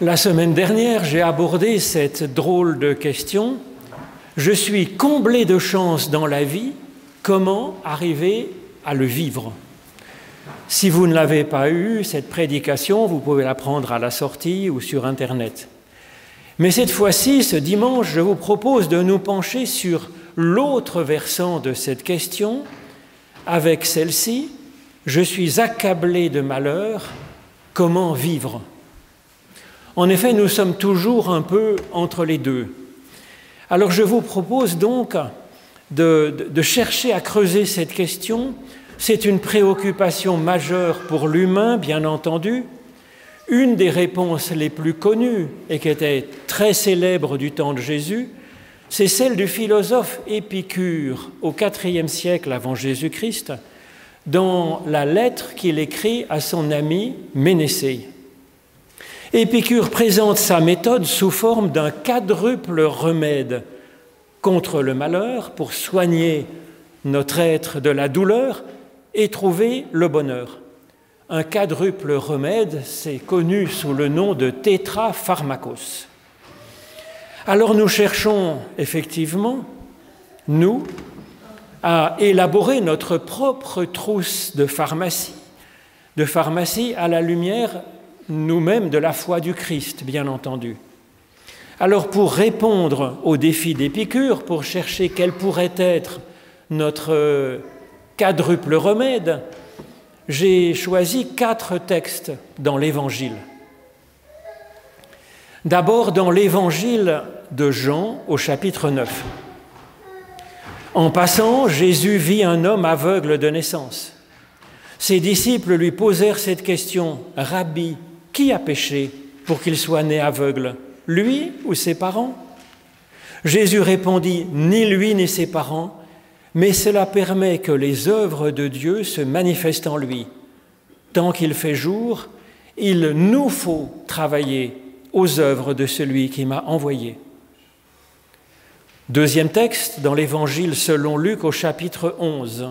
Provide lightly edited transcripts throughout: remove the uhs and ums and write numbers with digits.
La semaine dernière, j'ai abordé cette drôle de question. Je suis comblé de chance dans la vie, comment arriver à le vivre? Si vous ne l'avez pas eu, cette prédication, vous pouvez la prendre à la sortie ou sur Internet. Mais cette fois-ci, ce dimanche, je vous propose de nous pencher sur l'autre versant de cette question, avec celle-ci, « Je suis accablé de malheur, comment vivre ?» En effet, nous sommes toujours un peu entre les deux. Alors je vous propose donc de chercher à creuser cette question. C'est une préoccupation majeure pour l'humain, bien entendu. Une des réponses les plus connues et qui était très célèbre du temps de Jésus, c'est celle du philosophe Épicure au IVe siècle avant Jésus-Christ, dans la lettre qu'il écrit à son ami Ménécée. Épicure présente sa méthode sous forme d'un quadruple remède contre le malheur pour soigner notre être de la douleur et trouver le bonheur. Un quadruple remède, c'est connu sous le nom de tétrapharmakos. Alors nous cherchons effectivement, nous, à élaborer notre propre trousse de pharmacie à la lumière nous-mêmes de la foi du Christ, bien entendu. Alors pour répondre au défi d'Épicure, pour chercher quel pourrait être notre quadruple remède, j'ai choisi 4 textes dans l'Évangile. D'abord dans l'Évangile de Jean au chapitre 9. En passant, Jésus vit un homme aveugle de naissance. Ses disciples lui posèrent cette question, « Rabbi, qui a péché pour qu'il soit né aveugle, lui ou ses parents ?» Jésus répondit, « Ni lui ni ses parents, mais cela permet que les œuvres de Dieu se manifestent en lui. Tant qu'il fait jour, il nous faut travailler aux œuvres de celui qui m'a envoyé. » Deuxième texte, dans l'Évangile selon Luc au chapitre 11.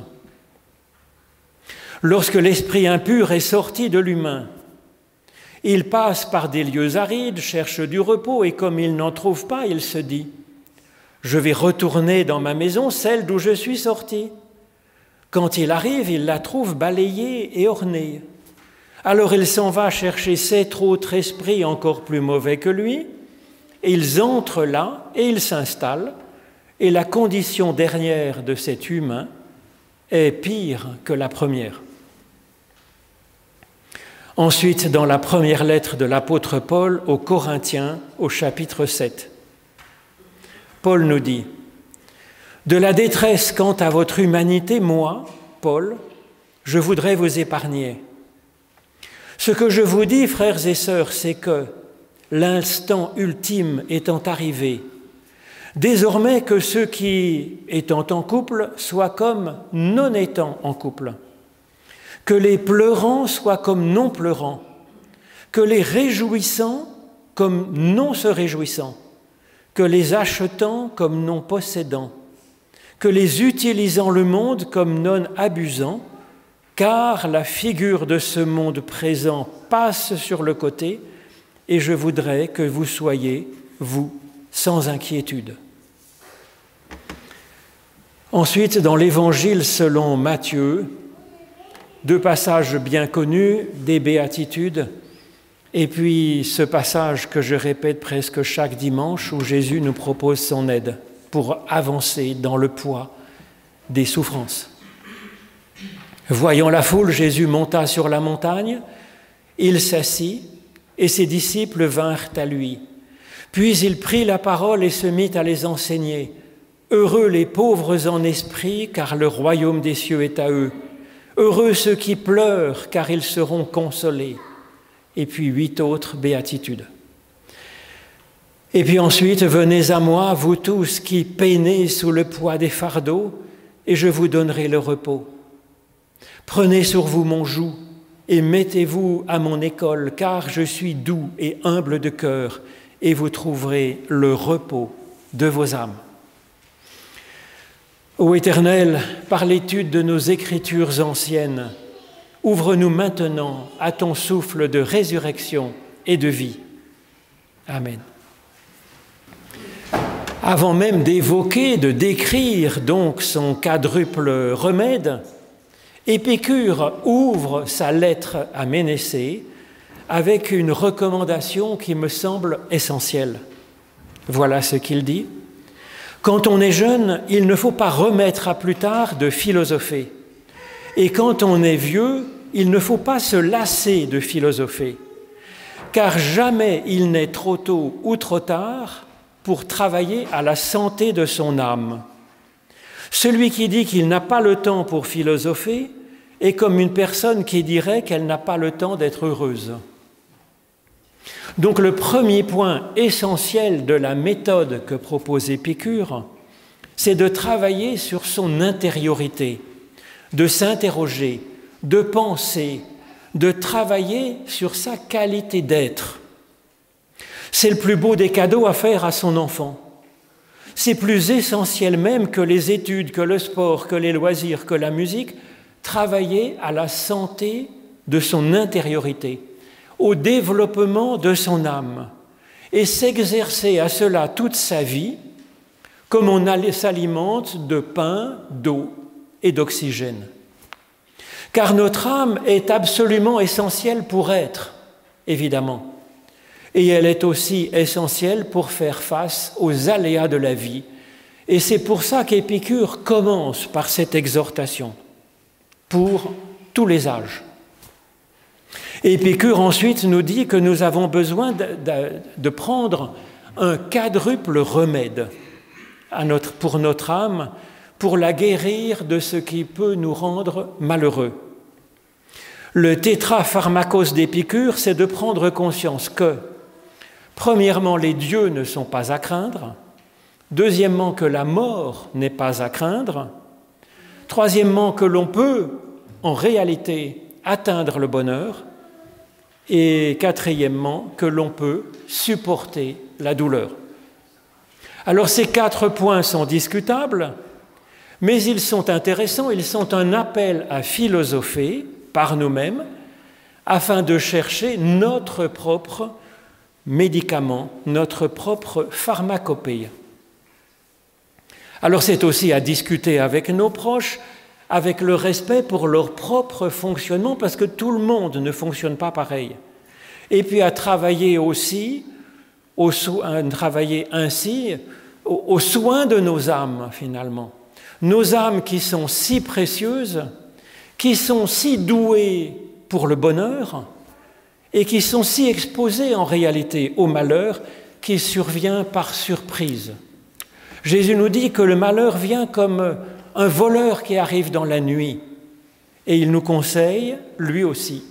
Lorsque l'esprit impur est sorti de l'humain, il passe par des lieux arides, cherche du repos, et comme il n'en trouve pas, il se dit « Je vais retourner dans ma maison, celle d'où je suis sorti. » Quand il arrive, il la trouve balayée et ornée. Alors il s'en va chercher 7 autres esprits encore plus mauvais que lui, et ils entrent là et ils s'installent, et la condition dernière de cet humain est pire que la première. Ensuite, dans la première lettre de l'apôtre Paul aux Corinthiens, au chapitre 7, Paul nous dit « De la détresse quant à votre humanité, moi, Paul, je voudrais vous épargner. Ce que je vous dis, frères et sœurs, c'est que l'instant ultime étant arrivé, désormais que ceux qui, étant en couple, soient comme non étant en couple, que les pleurants soient comme non pleurants, que les réjouissants comme non se réjouissant, que les achetants comme non possédants, que les utilisant le monde comme non abusant, car la figure de ce monde présent passe sur le côté, et je voudrais que vous soyez, vous, sans inquiétude. » Ensuite, dans l'Évangile selon Matthieu, 2 passages bien connus, des béatitudes, et puis ce passage que je répète presque chaque dimanche où Jésus nous propose son aide pour avancer dans le poids des souffrances. Voyant la foule, Jésus monta sur la montagne, il s'assit et ses disciples vinrent à lui. Puis il prit la parole et se mit à les enseigner. « Heureux les pauvres en esprit, car le royaume des cieux est à eux. Heureux ceux qui pleurent, car ils seront consolés. » Et puis 8 autres béatitudes. Et puis ensuite, « Venez à moi, vous tous qui peinez sous le poids des fardeaux, et je vous donnerai le repos. Prenez sur vous mon joug, et mettez-vous à mon école, car je suis doux et humble de cœur, et vous trouverez le repos de vos âmes. » Ô Éternel, par l'étude de nos Écritures anciennes, ouvre-nous maintenant à ton souffle de résurrection et de vie. Amen. Avant même d'évoquer, de décrire donc son quadruple remède, Épicure ouvre sa lettre à Ménécée avec une recommandation qui me semble essentielle. Voilà ce qu'il dit. Quand on est jeune, il ne faut pas remettre à plus tard de philosopher. Et quand on est vieux, il ne faut pas se lasser de philosopher, car jamais il n'est trop tôt ou trop tard pour travailler à la santé de son âme. Celui qui dit qu'il n'a pas le temps pour philosopher est comme une personne qui dirait qu'elle n'a pas le temps d'être heureuse. Donc le premier point essentiel de la méthode que propose Épicure, c'est de travailler sur son intériorité, de s'interroger, de penser, de travailler sur sa qualité d'être. C'est le plus beau des cadeaux à faire à son enfant. C'est plus essentiel même que les études, que le sport, que les loisirs, que la musique, travailler à la santé de son intériorité, au développement de son âme, et s'exercer à cela toute sa vie, comme on s'alimente de pain, d'eau et d'oxygène. Car notre âme est absolument essentielle pour être, évidemment, et elle est aussi essentielle pour faire face aux aléas de la vie. Et c'est pour ça qu'Épicure commence par cette exhortation, pour tous les âges. Épicure ensuite nous dit que nous avons besoin de prendre un quadruple remède pour notre âme, pour la guérir de ce qui peut nous rendre malheureux. Le tétrapharmakos d'Épicure, c'est de prendre conscience que, premièrement, les dieux ne sont pas à craindre, deuxièmement, que la mort n'est pas à craindre, troisièmement, que l'on peut, en réalité, atteindre le bonheur, et quatrièmement, que l'on peut supporter la douleur. Alors ces 4 points sont discutables, mais ils sont intéressants, ils sont un appel à philosopher par nous-mêmes afin de chercher notre propre médicament, notre propre pharmacopée. Alors c'est aussi à discuter avec nos proches, avec le respect pour leur propre fonctionnement, parce que tout le monde ne fonctionne pas pareil. Et puis à travailler aussi, aux soins de nos âmes, finalement. Nos âmes qui sont si précieuses, qui sont si douées pour le bonheur, et qui sont si exposées en réalité au malheur qui survient par surprise. Jésus nous dit que le malheur vient comme un voleur qui arrive dans la nuit, et il nous conseille, lui aussi,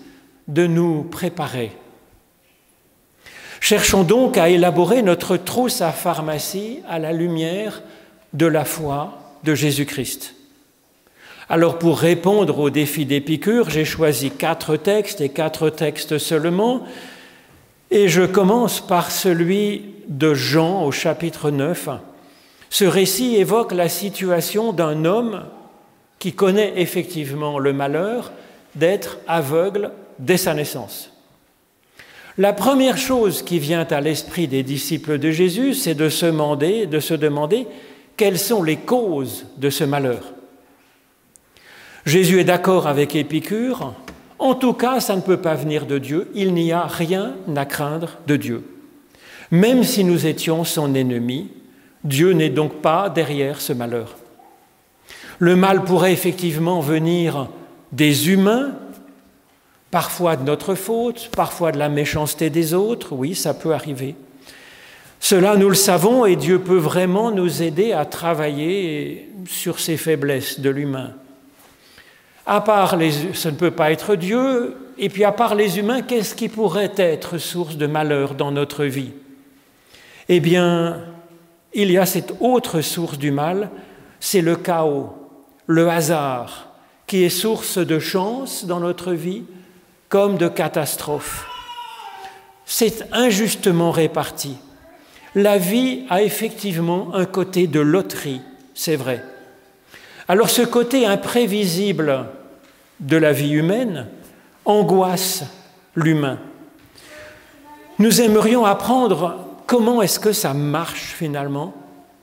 de nous préparer. Cherchons donc à élaborer notre trousse à pharmacie à la lumière de la foi de Jésus-Christ. Alors pour répondre au défi d'Épicure, j'ai choisi 4 textes et 4 textes seulement, et je commence par celui de Jean au chapitre 9. Ce récit évoque la situation d'un homme qui connaît effectivement le malheur d'être aveugle dès sa naissance. La première chose qui vient à l'esprit des disciples de Jésus, c'est de se demander quelles sont les causes de ce malheur. Jésus est d'accord avec Épicure. En tout cas, ça ne peut pas venir de Dieu. Il n'y a rien à craindre de Dieu. Même si nous étions son ennemi, Dieu n'est donc pas derrière ce malheur. Le mal pourrait effectivement venir des humains, parfois de notre faute, parfois de la méchanceté des autres. Oui, ça peut arriver. Cela, nous le savons, et Dieu peut vraiment nous aider à travailler sur ces faiblesses de l'humain. À part ça ne peut pas être Dieu, et puis à part les humains, qu'est-ce qui pourrait être source de malheur dans notre vie? Eh bien, il y a cette autre source du mal, c'est le chaos, le hasard, qui est source de chance dans notre vie, comme de catastrophe. C'est injustement réparti. La vie a effectivement un côté de loterie, c'est vrai. Alors ce côté imprévisible de la vie humaine angoisse l'humain. Nous aimerions apprendre comment est-ce que ça marche finalement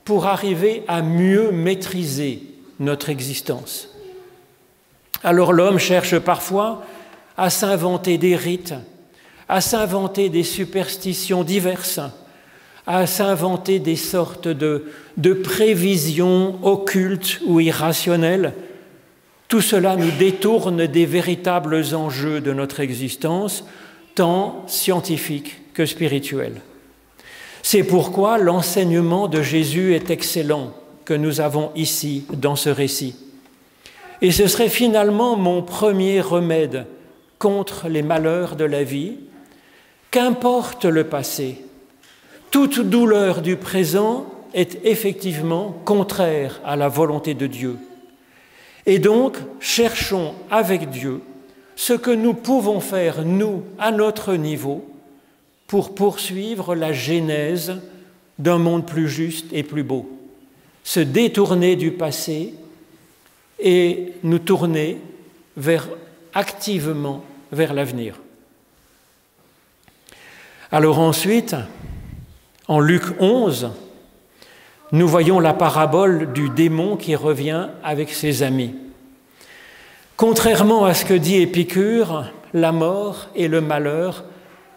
pour arriver à mieux maîtriser notre existence? Alors l'homme cherche parfois à s'inventer des rites, à s'inventer des superstitions diverses, à s'inventer des sortes de prévisions occultes ou irrationnelles. Tout cela nous détourne des véritables enjeux de notre existence, tant scientifiques que spirituels. C'est pourquoi l'enseignement de Jésus est excellent, que nous avons ici dans ce récit. Et ce serait finalement mon premier remède contre les malheurs de la vie. Qu'importe le passé, toute douleur du présent est effectivement contraire à la volonté de Dieu. Et donc, cherchons avec Dieu ce que nous pouvons faire, nous, à notre niveau, pour poursuivre la genèse d'un monde plus juste et plus beau. Se détourner du passé et nous tourner activement vers l'avenir. Alors ensuite, en Luc 11, nous voyons la parabole du démon qui revient avec ses amis. Contrairement à ce que dit Épicure, la mort et le malheur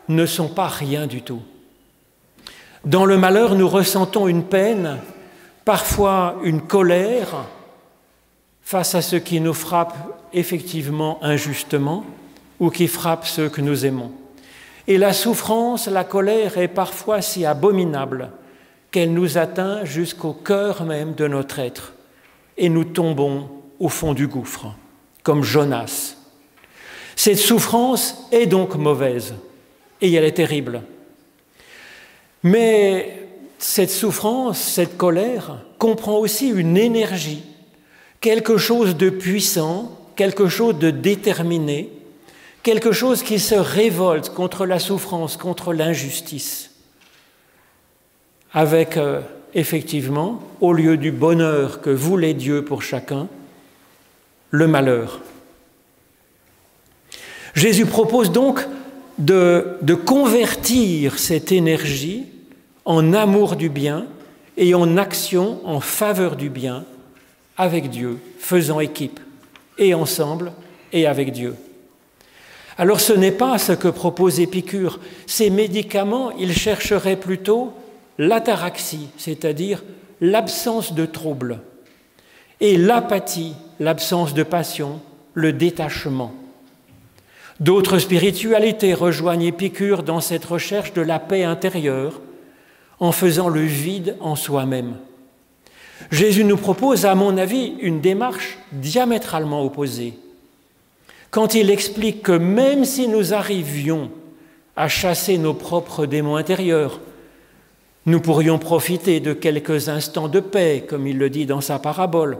ne sont pas rien du tout. Dans le malheur, nous ressentons une peine, parfois une colère, face à ce qui nous frappe effectivement injustement ou qui frappe ceux que nous aimons. Et la souffrance, la colère est parfois si abominable qu'elle nous atteint jusqu'au cœur même de notre être et nous tombons au fond du gouffre, comme Jonas. Cette souffrance est donc mauvaise et elle est terrible. Mais cette souffrance, cette colère, comprend aussi une énergie, quelque chose de puissant, quelque chose de déterminé, quelque chose qui se révolte contre la souffrance, contre l'injustice, avec effectivement, au lieu du bonheur que voulait Dieu pour chacun, le malheur. Jésus propose donc de convertir cette énergie en amour du bien et en action en faveur du bien avec Dieu, faisant équipe, et ensemble et avec Dieu. Alors ce n'est pas ce que propose Épicure. Ces médicaments, ils chercheraient plutôt l'ataraxie, c'est-à-dire l'absence de trouble, et l'apathie, l'absence de passion, le détachement. D'autres spiritualités rejoignent Épicure dans cette recherche de la paix intérieure en faisant le vide en soi-même. Jésus nous propose, à mon avis, une démarche diamétralement opposée. Quand il explique que même si nous arrivions à chasser nos propres démons intérieurs, nous pourrions profiter de quelques instants de paix, comme il le dit dans sa parabole,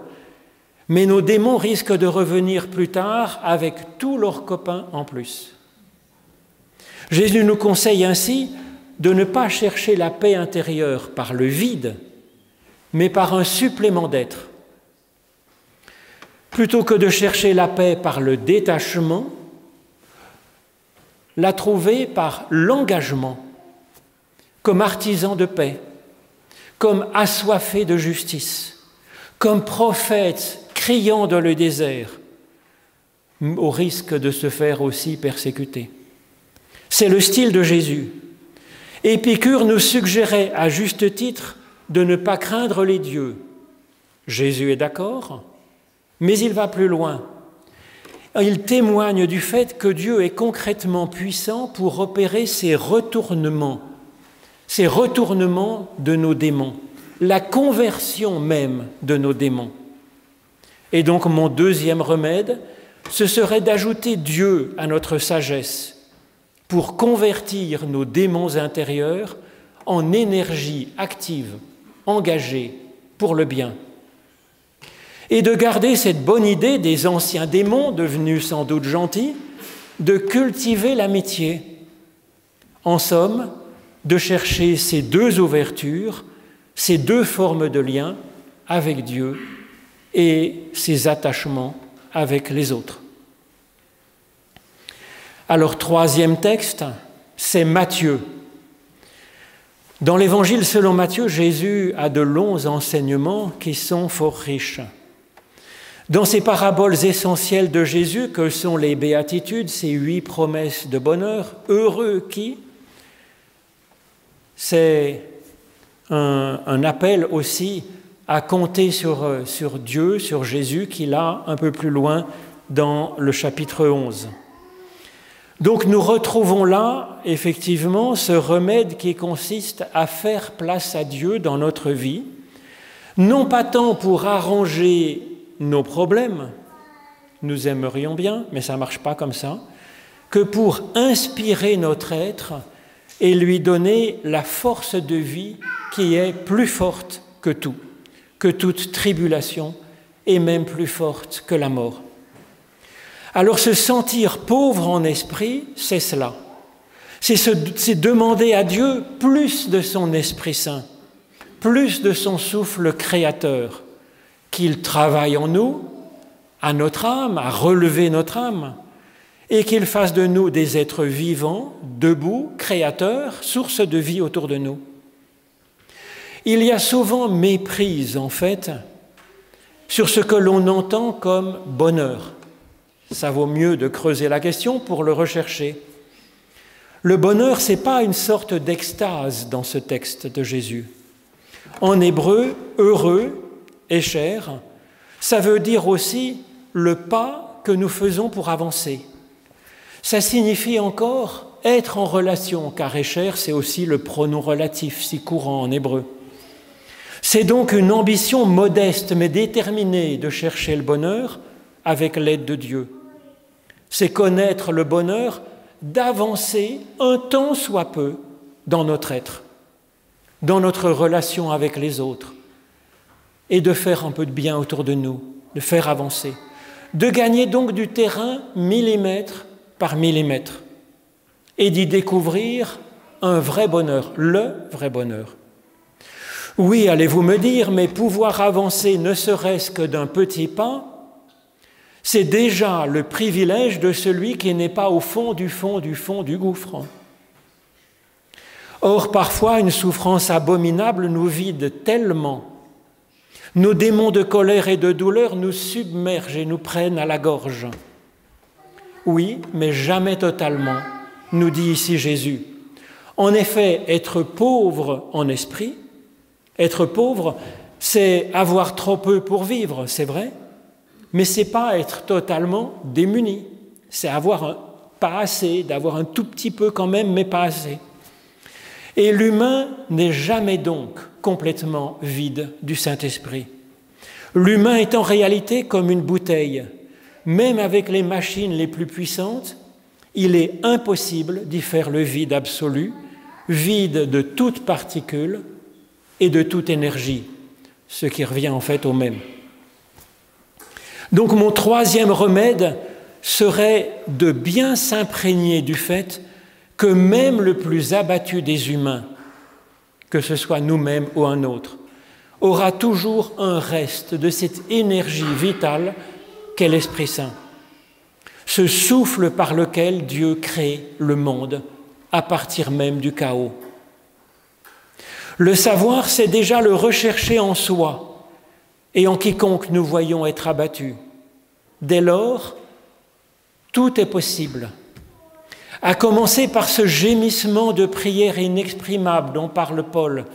mais nos démons risquent de revenir plus tard avec tous leurs copains en plus. Jésus nous conseille ainsi de ne pas chercher la paix intérieure par le vide, mais par un supplément d'être. Plutôt que de chercher la paix par le détachement, la trouver par l'engagement, comme artisan de paix, comme assoiffé de justice, comme prophète criant dans le désert, au risque de se faire aussi persécuter. C'est le style de Jésus. Épicure nous suggérait à juste titre de ne pas craindre les dieux. Jésus est d'accord, mais il va plus loin. Il témoigne du fait que Dieu est concrètement puissant pour opérer ces retournements de nos démons, la conversion même de nos démons. Et donc mon deuxième remède, ce serait d'ajouter Dieu à notre sagesse pour convertir nos démons intérieurs en énergie active, engagée pour le bien. Et de garder cette bonne idée des anciens démons, devenus sans doute gentils, de cultiver l'amitié. En somme, de chercher ces deux ouvertures, ces deux formes de lien avec Dieu et ces attachements avec les autres. Alors, troisième texte, c'est Matthieu. Dans l'Évangile selon Matthieu, Jésus a de longs enseignements qui sont fort riches. Dans ces paraboles essentielles de Jésus, que sont les béatitudes, ces 8 promesses de bonheur, heureux qui, c'est un appel aussi à compter sur Dieu, sur Jésus, qu'il a un peu plus loin dans le chapitre 11. Donc nous retrouvons là, effectivement, ce remède qui consiste à faire place à Dieu dans notre vie, non pas tant pour arranger nos problèmes, nous aimerions bien, mais ça ne marche pas comme ça, que pour inspirer notre être et lui donner la force de vie qui est plus forte que tout, que toute tribulation, et même plus forte que la mort. Alors se sentir pauvre en esprit, c'est cela. C'est demander à Dieu plus de son Esprit Saint, plus de son souffle créateur, qu'il travaille en nous, à notre âme, à relever notre âme, et qu'il fasse de nous des êtres vivants, debout, créateurs, source de vie autour de nous. Il y a souvent méprise, en fait, sur ce que l'on entend comme bonheur. Ça vaut mieux de creuser la question pour le rechercher. Le bonheur, ce n'est pas une sorte d'extase dans ce texte de Jésus. En hébreu, heureux, écher, ça veut dire aussi le pas que nous faisons pour avancer. Ça signifie encore être en relation, car écher, c'est aussi le pronom relatif si courant en hébreu. C'est donc une ambition modeste mais déterminée de chercher le bonheur avec l'aide de Dieu. C'est connaître le bonheur d'avancer un tant soit peu dans notre être, dans notre relation avec les autres, et de faire un peu de bien autour de nous, de faire avancer, de gagner donc du terrain millimètre par millimètre, et d'y découvrir un vrai bonheur, le vrai bonheur. Oui, allez-vous me dire, mais pouvoir avancer ne serait-ce que d'un petit pas, c'est déjà le privilège de celui qui n'est pas au fond du gouffre. Or, parfois, une souffrance abominable nous vide tellement. Nos démons de colère et de douleur nous submergent et nous prennent à la gorge. Oui, mais jamais totalement, nous dit ici Jésus. En effet, être pauvre en esprit, être pauvre, c'est avoir trop peu pour vivre, c'est vrai, mais ce n'est pas être totalement démuni, c'est avoir pas assez, d'avoir un tout petit peu quand même, mais pas assez. Et l'humain n'est jamais donc complètement vide du Saint-Esprit. L'humain est en réalité comme une bouteille. Même avec les machines les plus puissantes, il est impossible d'y faire le vide absolu, vide de toute particule et de toute énergie, ce qui revient en fait au même. Donc mon troisième remède serait de bien s'imprégner du fait que même le plus abattu des humains, que ce soit nous-mêmes ou un autre, aura toujours un reste de cette énergie vitale qu'est l'Esprit Saint, ce souffle par lequel Dieu crée le monde à partir même du chaos. Le savoir, c'est déjà le rechercher en soi et en quiconque nous voyons être abattus. Dès lors, tout est possible. À commencer par ce gémissement de prière inexprimable dont parle Paul,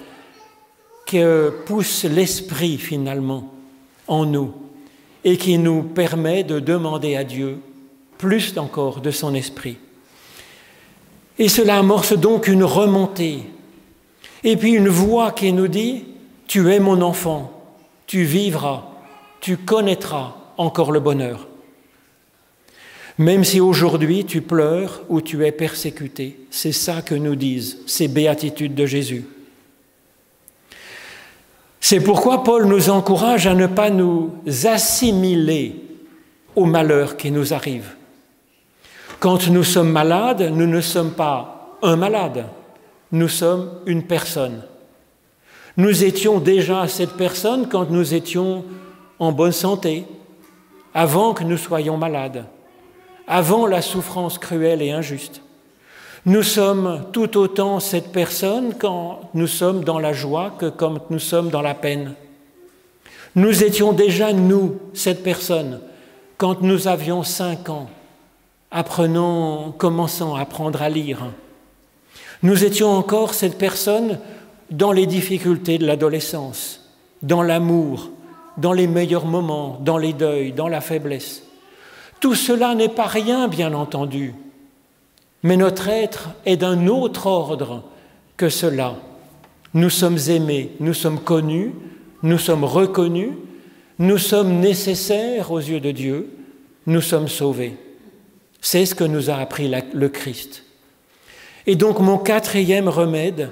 que pousse l'Esprit finalement en nous et qui nous permet de demander à Dieu plus encore de son Esprit. Et cela amorce donc une remontée et puis une voix qui nous dit « Tu es mon enfant, tu vivras, tu connaîtras encore le bonheur. » Même si aujourd'hui tu pleures ou tu es persécuté, c'est ça que nous disent ces béatitudes de Jésus. C'est pourquoi Paul nous encourage à ne pas nous assimiler au malheur qui nous arrive. Quand nous sommes malades, nous ne sommes pas un malade, nous sommes une personne. Nous étions déjà cette personne quand nous étions en bonne santé, avant que nous soyons malades, avant la souffrance cruelle et injuste. Nous sommes tout autant cette personne quand nous sommes dans la joie que quand nous sommes dans la peine. Nous étions déjà, nous, cette personne, quand nous avions 5 ans, commençant à apprendre à lire. Nous étions encore cette personne dans les difficultés de l'adolescence, dans l'amour, dans les meilleurs moments, dans les deuils, dans la faiblesse. Tout cela n'est pas rien, bien entendu, mais notre être est d'un autre ordre que cela. Nous sommes aimés, nous sommes connus, nous sommes reconnus, nous sommes nécessaires aux yeux de Dieu, nous sommes sauvés. C'est ce que nous a appris le Christ. Et donc mon 4e remède,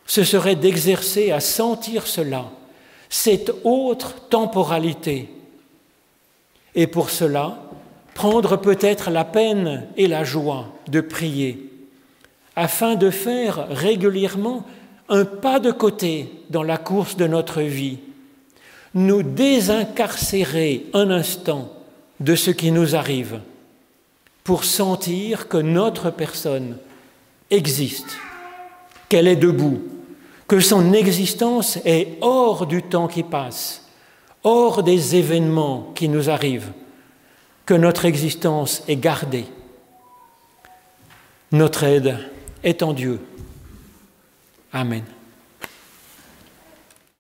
ce serait d'exercer à sentir cela, cette autre temporalité. Et pour cela, prendre peut-être la peine et la joie de prier, afin de faire régulièrement un pas de côté dans la course de notre vie, nous désincarcérer un instant de ce qui nous arrive, pour sentir que notre personne existe, qu'elle est debout, que son existence est hors du temps qui passe, hors des événements qui nous arrivent, que notre existence est gardée. Notre aide est en Dieu. Amen.